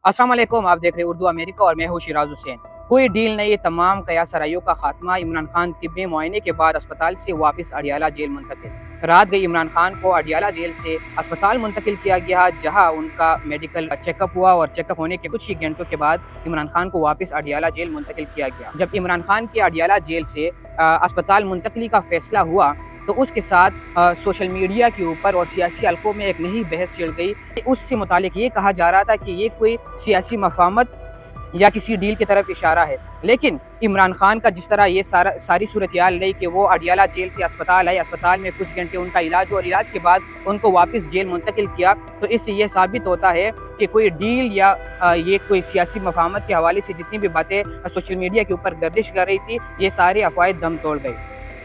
अस्सलाम वालेकुम, आप देख रहे हैं उर्दू अमेरिका और मैं हूँ शिराज हुसैन। कोई डील नहीं, तमाम कयासराइयों का खात्मा। इमरान खान तिब्बी मुआयने के बाद अस्पताल से वापस अडियाला जेल मुंतकिल। रात गई इमरान खान को अडियाला जेल से अस्पताल मुंतकिल किया गया, जहां उनका मेडिकल चेकअप हुआ और चेकअप होने के कुछ ही घंटों के बाद इमरान खान को वापस अडियाला जेल मुंतकिल किया गया। जब इमरान खान की अडियाला जेल से अस्पताल मुंतकली का फैसला हुआ तो उसके साथ सोशल मीडिया के ऊपर और सियासी हलकों में एक नई बहस छिड़ गई। उससे मुतालिक ये कहा जा रहा था कि ये कोई सियासी मफाहमत या किसी डील की तरफ इशारा है, लेकिन इमरान खान का जिस तरह ये सारी सूरत हाल रही कि वो अडियाला जेल से अस्पताल आए, अस्पताल में कुछ घंटे उनका इलाज हुआ और इलाज के बाद उनको वापस जेल मुंतकिल किया, तो इससे ये साबित होता है कि कोई डील या ये कोई सियासी मफाहमत के हवाले से जितनी भी बातें सोशल मीडिया के ऊपर गर्दिश कर रही थी, ये सारे अफवाह दम तोड़ गई।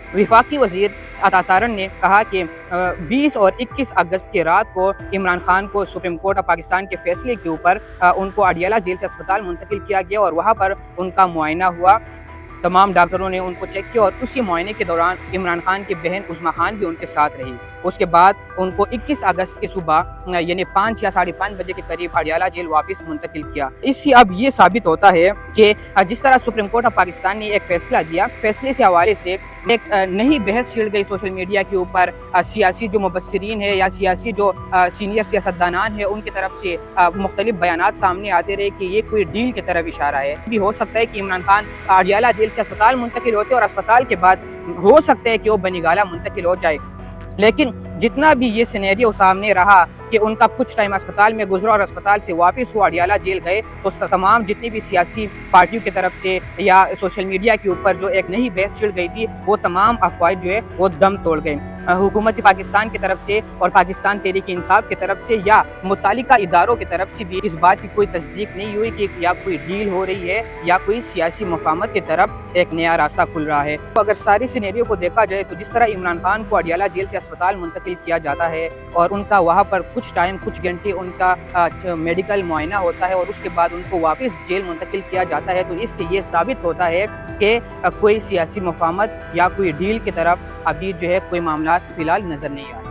वफाकी वज़ीर अतातारन ने कहा कि 20 और 21 अगस्त की रात को इमरान खान को सुप्रीम कोर्ट ऑफ पाकिस्तान के फैसले के ऊपर उनको अडियाला जेल से अस्पताल मुंतकिल किया गया और वहाँ पर उनका मुआयना हुआ। तमाम डॉक्टरों ने उनको चेक किया और उसी मुआयने के दौरान इमरान खान की बहन उस्मा खान भी उनके साथ रही। उसके बाद उनको 21 अगस्त की सुबह यानी 5 या 5:30 बजे के करीब अडियाला जेल वापस मुंतकिल किया। इससे अब ये साबित होता है कि जिस तरह सुप्रीम कोर्ट ऑफ पाकिस्तान ने एक फैसला दिया, फैसले से हवाले से एक नई बहस छिड़ गई सोशल मीडिया के ऊपर। सियासी जो मुबस्सिरीन है या सियासी जो सीनियर सियासतदानान है, उनकी तरफ से मुख्तलिफ बयानात सामने आते रहे कि ये कोई डील की तरफ इशारा है। भी हो सकता है कि इमरान खान अडियाला जेल से अस्पताल मुंतकिल होते और अस्पताल के बाद हो सकता है कि वो बनीगाला मुंतकिल हो जाए, लेकिन जितना भी ये सिनेरियो सामने रहा कि उनका कुछ टाइम अस्पताल में गुजरा और अस्पताल से वापस वो अडियाला जेल गए, तो तमाम जितनी भी सियासी पार्टियों की तरफ से या सोशल मीडिया के ऊपर जो एक नई बहस छिड़ गई थी, वो तमाम अफवाह जो है वो दम तोड़ गए। हुकूमत पाकिस्तान की तरफ से और पाकिस्तान तहरीक इंसाफ की तरफ से या मुतालिका इदारों की तरफ से भी इस बात की कोई तस्दीक नहीं हुई कि या कोई डील हो रही है या कोई सियासी मफाहमत की तरफ एक नया रास्ता खुल रहा है। तो अगर सारी सिनेरियो को देखा जाए तो जिस तरह इमरान खान को अडियाला जेल से अस्पताल मुंतकिल किया जाता है और उनका वहाँ पर कुछ टाइम कुछ घंटे उनका मेडिकल मुआयना होता है और उसके बाद उनको वापस जेल मुंतकिल किया जाता है, तो इससे ये साबित होता है कि कोई सियासी मफाहमत या कोई डील की तरफ अभी जो है कोई मामला फिलहाल नजर नहीं आ रहा।